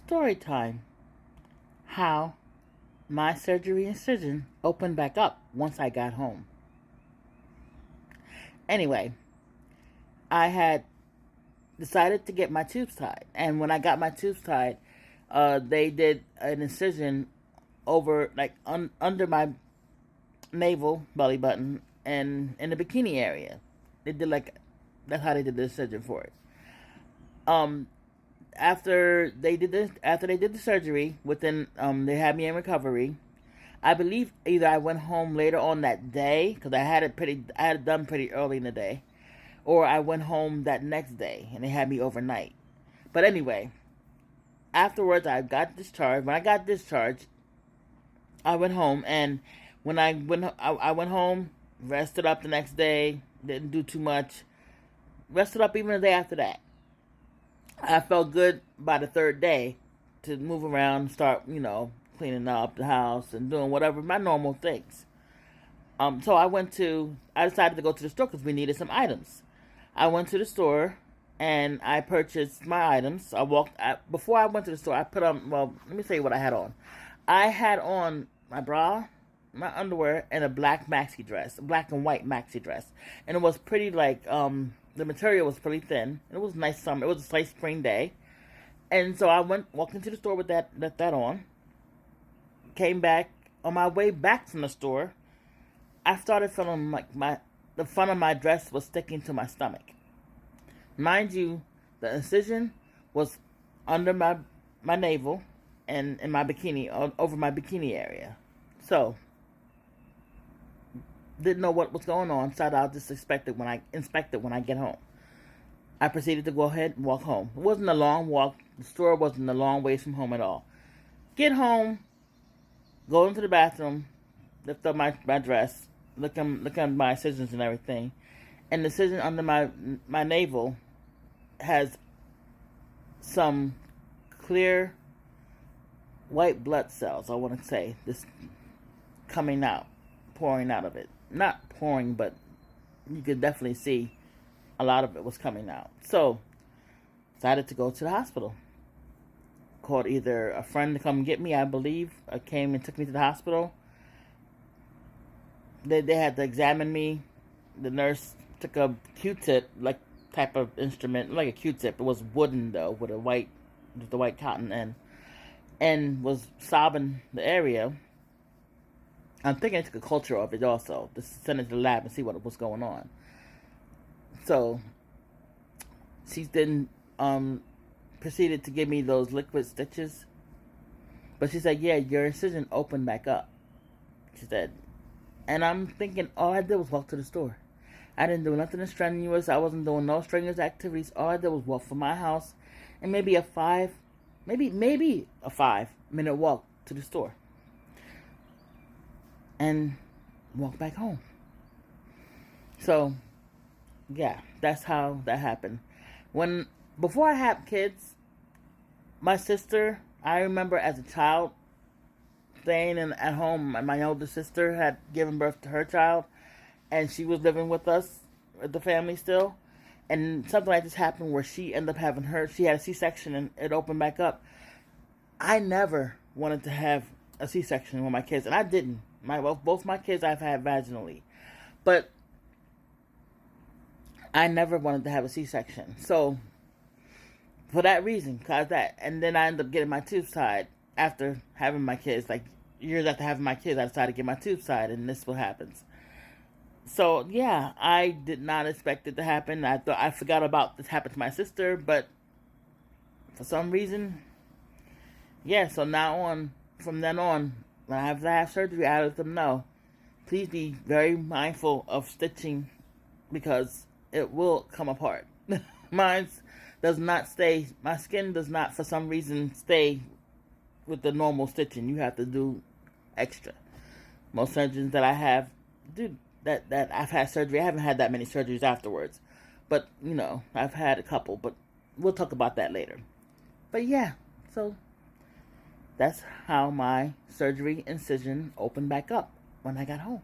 Story time. How my surgery incision opened back up once I got home. Anyway, I had decided to get my tubes tied. And when I got my tubes tied, they did an incision over, under my navel, belly button, and in the bikini area. They did that's how they did the incision for it. After they did the surgery, they had me in recovery. I believe either I went home later on that day because I had it done pretty early in the day, or I went home that next day and they had me overnight. But anyway, afterwards I got discharged. When I got discharged, I went home, and when I went home, rested up the next day, didn't do too much, rested up even the day after that. I felt good by the third day to move around, start, cleaning up the house and doing whatever, my normal things. So I decided to go to the store because we needed some items. I went to the store and I purchased my items. Before I went to the store, I put on, let me tell you what I had on. I had on my bra, my underwear, and a black maxi dress, a black and white maxi dress. And it was pretty the material was pretty thin. It was nice summer. It was a nice spring day. And so I walked into the store with that on. Came back. On my way back from the store, I started feeling like the front of my dress was sticking to my stomach. Mind you, the incision was under my navel and in my bikini, over my bikini area. So, didn't know what was going on, so I'll just inspect it when I get home. I proceeded to go ahead and walk home. It wasn't a long walk. The store wasn't a long ways from home at all. Get home, go into the bathroom, lift up my dress, look at my incisions and everything. And the incision under my navel has some clear white blood cells, I want to say, this pouring out of it. Not pouring, but you could definitely see a lot of it was coming out. So, decided to go to the hospital. Called either a friend to come get me, I believe, came and took me to the hospital. They had to examine me. The nurse took a Q-tip, type of instrument, like a Q-tip. It was wooden though, with the white cotton end, and was sobbing the area. I'm thinking I took a culture of it also, to send it to the lab and see what was going on. So, she then proceeded to give me those liquid stitches. But she said, yeah, your incision opened back up, she said. And I'm thinking, all I did was walk to the store. I didn't do nothing strenuous. I wasn't doing no strenuous activities. All I did was walk from my house and maybe a 5-minute walk to the store. And walk back home. So, yeah, that's how that happened. Before I had kids, my sister, I remember as a child staying at home. My older sister had given birth to her child, and she was living with us, with the family still. And something like this happened where she ended up she had a C-section and it opened back up. I never wanted to have a C-section with my kids, and I didn't. Both my kids I've had vaginally, but I never wanted to have a C-section. So, for that reason, and then I ended up getting my tubes tied after having my kids. Years after having my kids, I decided to get my tubes tied, and this is what happens. So, yeah, I did not expect it to happen. I forgot about this happened to my sister, but for some reason, yeah, so from then on, when I have surgery, I let them know, please be very mindful of stitching because it will come apart. Mine does not stay, my skin does not, for some reason, stay with the normal stitching. You have to do extra. Most surgeons that I have do that I've had surgery. I haven't had that many surgeries afterwards, but I've had a couple, but we'll talk about that later. But yeah, so that's how my surgery incision opened back up when I got home.